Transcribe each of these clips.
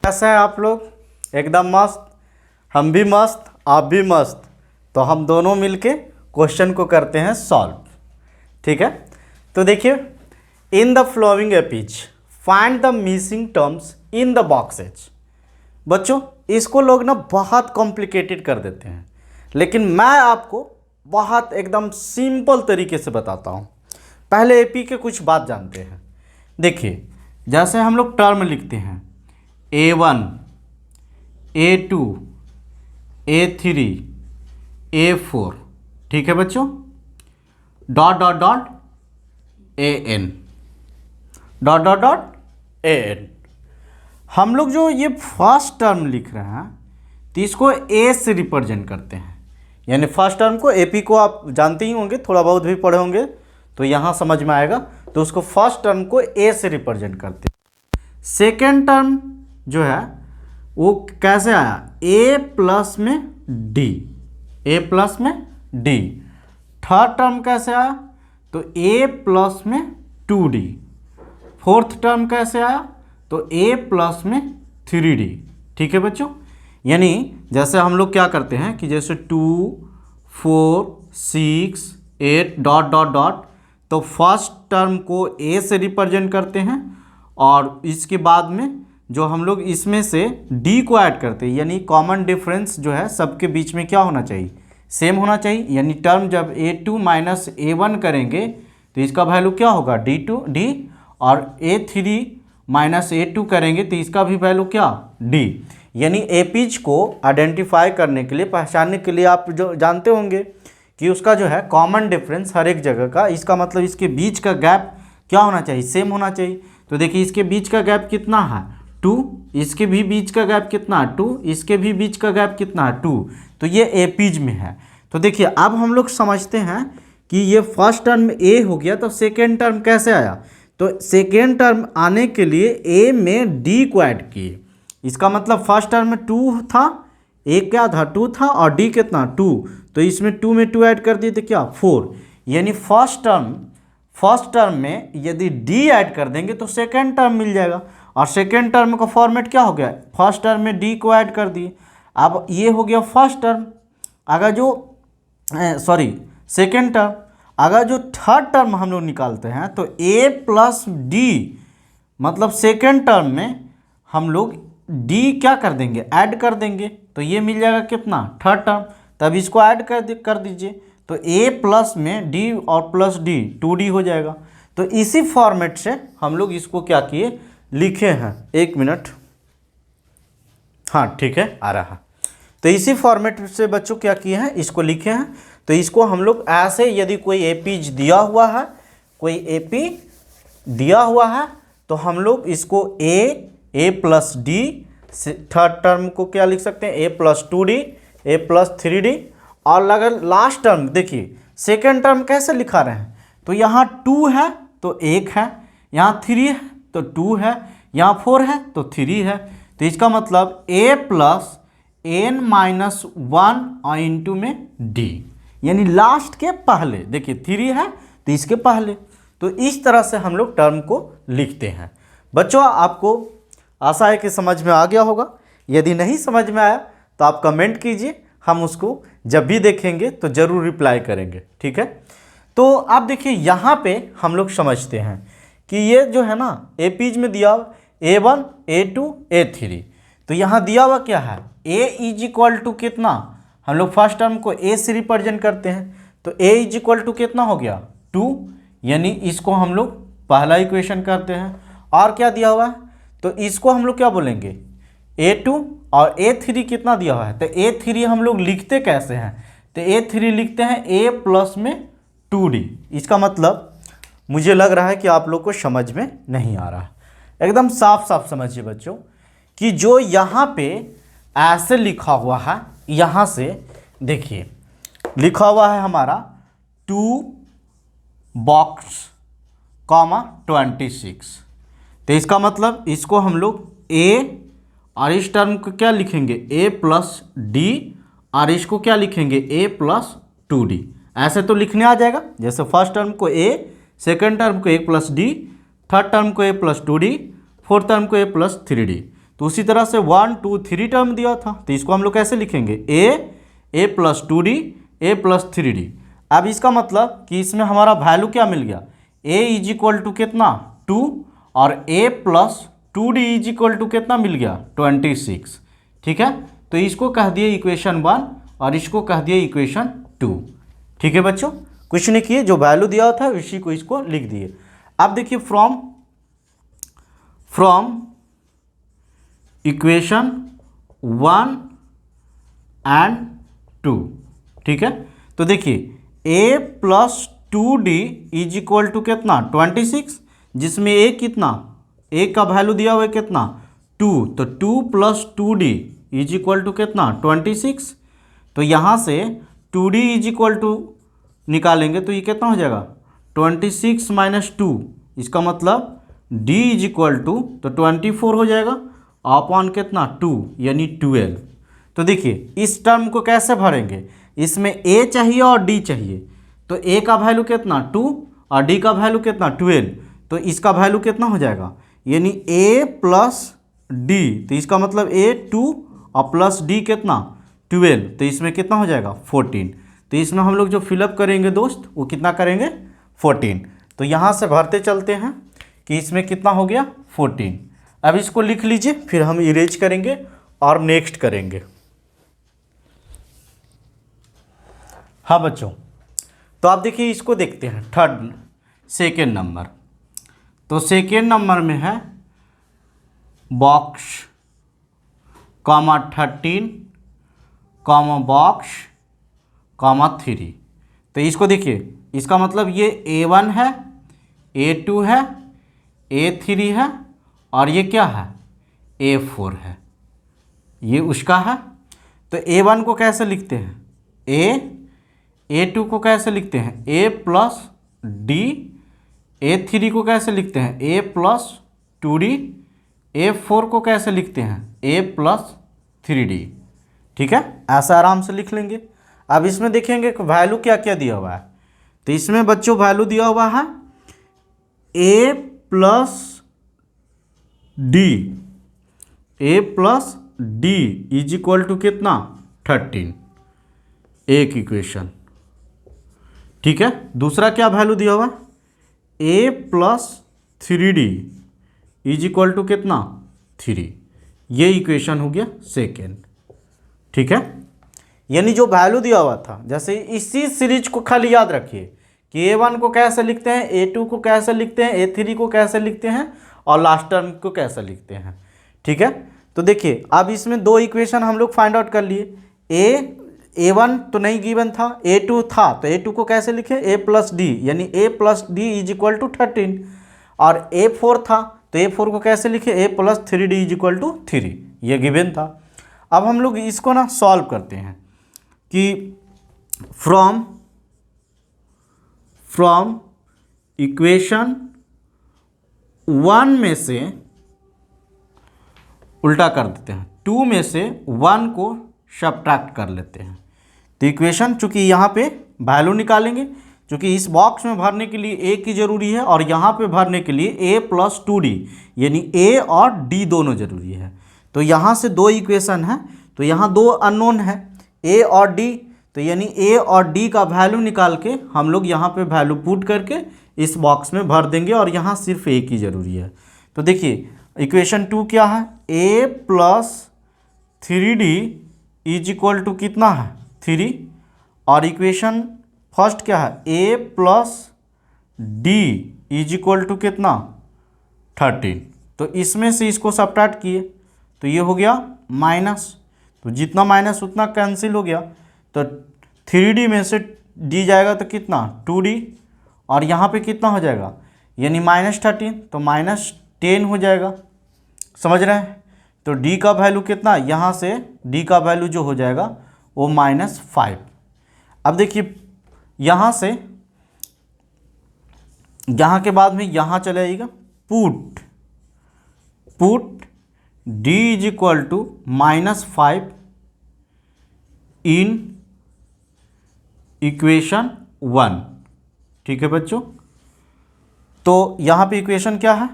कैसे हैं आप लोग? एकदम मस्त। हम भी मस्त, आप भी मस्त। तो हम दोनों मिलके क्वेश्चन को करते हैं सॉल्व। ठीक है, तो देखिए, in the flowing APs find the missing terms in the boxes. बच्चों, इसको लोग ना बहुत कॉम्प्लिकेटेड कर देते हैं, लेकिन मैं आपको बहुत एकदम सिंपल तरीके से बताता हूँ। पहले एपी के कुछ बात जानते हैं। देखिए, जैसे हम लोग टर्म लिखते हैं A1, A2, A3, A4, ठीक है बच्चों, dot dot dot AN, dot dot dot AN। हम लोग जो ये फर्स्ट टर्म लिख रहे हैं तो इसको A से रिप्रेजेंट करते हैं, यानी फर्स्ट टर्म को AP को आप जानते ही होंगे, थोड़ा बहुत भी पढ़े होंगे तो यहाँ समझ में आएगा। तो उसको फर्स्ट टर्म को A से रिप्रेजेंट करते हैं। सेकेंड टर्म जो है वो कैसे आया? A प्लस में D, A प्लस में D। थर्ड टर्म कैसे आया? तो A प्लस में 2D। फोर्थ टर्म कैसे आया? तो A प्लस में 3D। ठीक है बच्चों, यानी जैसे हम लोग क्या करते हैं कि जैसे 2, 4, 6, 8 डॉट डॉट डॉट, तो फर्स्ट टर्म को A से रिप्रेजेंट करते हैं और इसके बाद में जो हम लोग इसमें से D को ऐड करते हैं, यानी कॉमन डिफरेंस जो है सबके बीच में क्या होना चाहिए? सेम होना चाहिए। यानी टर्म जब A2 माइनस A1 करेंगे तो इसका वैल्यू क्या होगा? D, और A3 माइनस A2 करेंगे तो इसका भी वैल्यू क्या? D। यानी एपीज को आइडेंटिफाई करने के लिए, पहचानने के लिए आप जो जानते होंगे कि उसका जो है कॉमन डिफरेंस हर एक जगह का, इसका मतलब इसके बीच का गैप क्या होना चाहिए? सेम होना चाहिए। तो देखिए, इसके बीच का गैप कितना है? 2। इसके भी बीच का गैप कितना है? 2। इसके भी बीच का गैप कितना है? 2। तो ये एपीज में है। तो देखिए, अब हम लोग समझते हैं कि ये फर्स्ट टर्म ए हो गया, तो सेकेंड टर्म कैसे आया? तो सेकेंड टर्म आने के लिए ए में डी को ऐड किए। इसका मतलब फर्स्ट टर्म में 2 था, ए क्या था? 2 था, और डी कितना? 2। तो इसमें 2 में 2 ऐड कर दिए तो क्या? 4। यानी फर्स्ट टर्म में यदि डी ऐड कर देंगे तो सेकेंड टर्म मिल जाएगा। और सेकेंड टर्म का फॉर्मेट क्या हो गया? फर्स्ट टर्म में डी को ऐड कर दिए। अब ये हो गया फर्स्ट टर्म। अगर जो सेकेंड टर्म, अगर जो थर्ड टर्म हम लोग निकालते हैं तो A प्लस डी, मतलब सेकेंड टर्म में हम लोग D क्या कर देंगे? ऐड कर देंगे। तो ये मिल जाएगा कितना? Third term. तब इसको ऐड कर दीजिए, तो A प्लस में D और प्लस D 2D हो जाएगा। तो इसी फॉर्मेट से हम लोग इसको क्या किए? लिखे हैं। एक मिनट, हाँ ठीक है, आ रहा है। तो इसी फॉर्मेट से बच्चों क्या किए हैं? इसको लिखे हैं। तो इसको हम लोग ऐसे, यदि कोई एपीज दिया हुआ है, कोई एपी दिया हुआ है, तो हम लोग इसको ए प्लस डी, थर्ड टर्म को क्या लिख सकते हैं? A plus 2D, A plus 3D। और अगर लास्ट टर्म देखिए, सेकेंड टर्म कैसे लिखा रहे हैं? तो यहाँ 2 है तो 1 है, यहाँ 3 है तो 2 है, यहाँ 4 है तो 3 है। तो इसका मतलब A plus n minus 1 into में D, यानी लास्ट के पहले। देखिए 3 है तो इसके पहले। तो इस तरह से हम लोग टर्म को लिखते हैं। बच्चों, आपको आशा है कि समझ में आ गया होगा। यदि नहीं समझ में आया तो आप कमेंट कीजिए, हम उसको जब भी देखेंगे तो ज़रूर रिप्लाई करेंगे। ठीक है, तो आप देखिए यहाँ पे हम लोग समझते हैं कि ये जो है ना एपीज में दिया A1, A2, A3। तो यहाँ दिया हुआ क्या है? A इज इक्वल टू कितना? हम लोग फर्स्ट टर्म को A से रिप्रेजेंट करते हैं, तो A इज इक्वल टू कितना हो गया? 2। यानी इसको हम लोग पहला इक्वेशन करते हैं। और क्या दिया हुआ है? तो इसको हम लोग क्या बोलेंगे? A2। और A3 कितना दिया हुआ है? तो A3 हम लोग लिखते कैसे हैं? तो A3 लिखते हैं A प्लस में 2D। इसका मतलब मुझे लग रहा है कि आप लोग को समझ में नहीं आ रहा है। एकदम साफ साफ समझिए बच्चों कि जो यहाँ पे ऐसे लिखा हुआ है, यहाँ से देखिए लिखा हुआ है हमारा 2 बॉक्स कॉमा 26। तो इसका मतलब इसको हम लोग A, और इस टर्म को क्या लिखेंगे? A प्लस डी, और इसको क्या लिखेंगे? A plus 2D। ऐसे तो लिखने आ जाएगा, जैसे फर्स्ट टर्म को A, सेकेंड टर्म को A plus D, third term को A plus 2D, fourth term को A प्लस 3D। तो उसी तरह से 1 2 3 टर्म दिया था, तो इसको हम लोग कैसे लिखेंगे, ए प्लस 2d ए प्लस 3d। अब इसका मतलब कि इसमें हमारा वैल्यू क्या मिल गया, a इज इक्वल टू कितना 2 और a plus 2d is equal to कितना मिल गया 26। ठीक है, तो इसको कह दिए इक्वेशन 1 और इसको कह दिए इक्वेशन 2। ठीक है बच्चों, कुछ नहीं किए, जो वैल्यू दिया था उसी को इसको लिख दिए। अब देखिए फ्रॉम इक्वेशन 1 एंड 2। ठीक है, तो देखिए a plus 2d is equal to कितना 26, जिसमें a कितना, a का वैल्यू दिया हुआ है कितना 2, तो 2 plus 2d is equal to कितना 26। तो यहाँ से 2d इज इक्वल टू निकालेंगे तो ये कितना हो जाएगा 26 माइनस 2, इसका मतलब d इज इक्वल टू तो 24 हो जाएगा अपॉन कितना 2 यानी 12। तो देखिए इस टर्म को कैसे भरेंगे, इसमें a चाहिए और d चाहिए, तो a का वैल्यू कितना 2 और d का वैल्यू कितना 12, तो इसका वैल्यू कितना हो जाएगा यानी a प्लस d, तो इसका मतलब a 2 और प्लस d कितना 12, तो इसमें कितना हो जाएगा 14। तो इसमें हम लोग जो फिलअप करेंगे दोस्त वो कितना करेंगे 14। तो यहाँ से भरते चलते हैं कि इसमें कितना हो गया 14। अब इसको लिख लीजिए, फिर हम इरेज करेंगे और नेक्स्ट करेंगे। हाँ बच्चों, तो आप देखिए इसको देखते हैं सेकेंड नंबर। तो सेकेंड नंबर में है box comma 13 comma box comma 3। तो इसको देखिए, इसका मतलब ये A1 है, A2 है, A3 है और ये क्या है A4 है, ये उसका है। तो A1 को कैसे लिखते हैं A2 को कैसे लिखते हैं A प्लस D, A3 को कैसे लिखते हैं A प्लस 2D, A4 को कैसे लिखते हैं A प्लस 3D। ठीक है, ऐसा आराम से लिख लेंगे। अब इसमें देखेंगे वैल्यू क्या क्या दिया हुआ है, तो इसमें बच्चों वैल्यू दिया हुआ है A plus D is equal to कितना 13, एक इक्वेशन। ठीक है, दूसरा क्या वैल्यू दिया हुआ A plus 3D is equal to कितना 3, ये इक्वेशन हो गया सेकेंड। ठीक है, यानी जो वैल्यू दिया हुआ था, जैसे इसी सीरीज को खाली याद रखिए कि A1 को कैसे लिखते हैं, A2 को कैसे लिखते हैं, A3 को कैसे लिखते हैं और लास्ट टर्म को कैसे लिखते हैं। ठीक है, तो देखिए अब इसमें दो इक्वेशन हम लोग फाइंड आउट कर लिए। A1 तो नहीं गिवन था, A2 था, तो A2 को कैसे लिखे A प्लस डी, यानी A plus D is equal to 13, और A4 था तो A4 को कैसे लिखे A plus 3D is equal to 3, ये गिवन था। अब हम लोग इसको ना सॉल्व करते हैं कि फ्रॉम इक्वेशन 1 में से उल्टा कर देते हैं, 2 में से 1 को सब्ट्रैक्ट कर लेते हैं। तो इक्वेशन चूंकि यहाँ पे वैल्यू निकालेंगे, चूंकि इस बॉक्स में भरने के लिए a की ज़रूरी है और यहाँ पे भरने के लिए a प्लस 2d यानी a और d दोनों ज़रूरी है। तो यहाँ से दो इक्वेशन है, तो यहाँ दो अननोन है a और d, तो यानी a और d का वैल्यू निकाल के हम लोग यहाँ पे वैल्यू पुट करके इस बॉक्स में भर देंगे और यहाँ सिर्फ a की ज़रूरी है। तो देखिए इक्वेशन 2 क्या है a plus 3d is equal to कितना है 3, और इक्वेशन फर्स्ट क्या है a plus D is equal to कितना 13। तो इसमें से इसको सब्ट्रैक्ट किए तो ये हो गया माइनस, तो जितना माइनस उतना कैंसिल हो गया, तो 3d में से d जाएगा तो कितना 2d, और यहाँ पे कितना हो जाएगा यानी -13, तो -10 हो जाएगा। समझ रहे हैं, तो d का वैल्यू कितना, यहाँ से d का वैल्यू जो हो जाएगा वो -5। अब देखिए यहाँ से यहाँ के बाद में यहाँ चले आएगा put d is equal to -5 in equation 1। ठीक है बच्चों, तो यहाँ पे इक्वेशन क्या है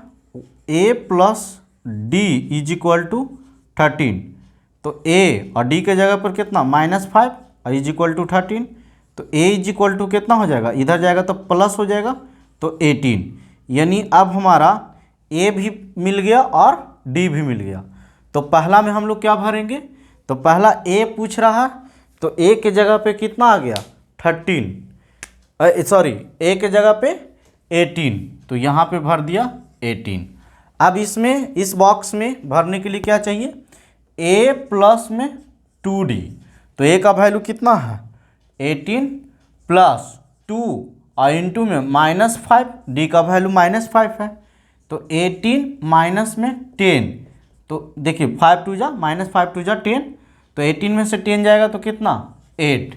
a plus D is equal to 13, तो ए और डी के जगह पर कितना -5 और इज इक्वल टू 13, तो ए इज इक्वल टू कितना हो जाएगा, इधर जाएगा तो प्लस हो जाएगा, तो 18। यानी अब हमारा ए भी मिल गया और डी भी मिल गया। तो पहला में हम लोग क्या भरेंगे, तो पहला ए पूछ रहा है, तो ए के जगह पे कितना आ गया 13, सॉरी ए के जगह पे 18, तो यहाँ पे भर दिया 18। अब इसमें इस बॉक्स में भरने के लिए क्या चाहिए, a प्लस में 2d, तो a का वैल्यू कितना है 18 प्लस 2 और इंटू में -5, d का वैल्यू -5 है, तो 18 माइनस में 10, तो देखिए 5 2 जा -5 2 जा 10, तो 18 में से 10 जाएगा तो कितना 8।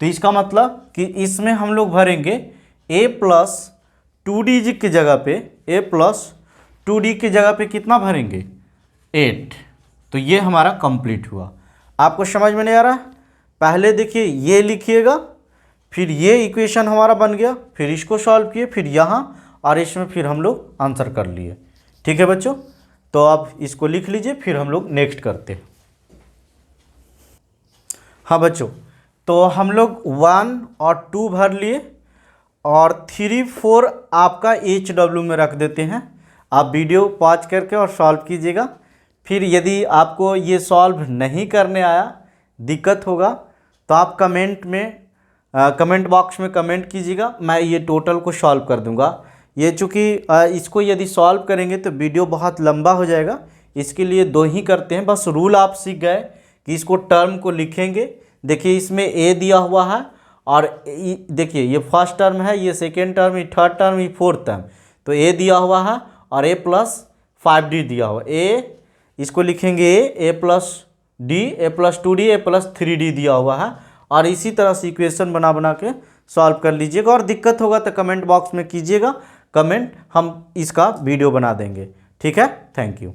तो इसका मतलब कि इसमें हम लोग भरेंगे a प्लस 2d की जगह पे, a प्लस 2d की जगह पे कितना भरेंगे 8। तो ये हमारा कंप्लीट हुआ। आपको समझ में नहीं आ रहा, पहले देखिए ये लिखिएगा, फिर ये इक्वेशन हमारा बन गया, फिर इसको सॉल्व किए, फिर यहाँ और इसमें फिर हम लोग आंसर कर लिए। ठीक है बच्चों, तो आप इसको लिख लीजिए, फिर हम लोग नेक्स्ट करते हैं। हाँ बच्चों, तो हम लोग 1 और 2 भर लिए और 3 4 आपका HW में रख देते हैं। आप वीडियो पॉज करके और सॉल्व कीजिएगा। फिर यदि आपको ये सॉल्व नहीं करने आया, दिक्कत होगा, तो आप कमेंट बॉक्स में कमेंट कीजिएगा, मैं ये टोटल को सॉल्व कर दूंगा। ये चूँकि इसको यदि सॉल्व करेंगे तो वीडियो बहुत लंबा हो जाएगा, इसके लिए 2 ही करते हैं। बस रूल आप सीख गए कि इसको टर्म को लिखेंगे। देखिए इसमें ए दिया हुआ है और देखिए ये फर्स्ट टर्म है, ये सेकेंड टर्म, ये थर्ड टर्म, ये फोर्थ टर्म, तो ए दिया हुआ है और ए प्लस 5d दिया हुआ, ए इसको लिखेंगे ए प्लस डी, ए प्लस 2d, ए प्लस 3d दिया हुआ है। और इसी तरह से इक्वेशन बना के सॉल्व कर लीजिएगा। और दिक्कत होगा तो कमेंट बॉक्स में कीजिएगा कमेंट, हम इसका वीडियो बना देंगे। ठीक है, थैंक यू।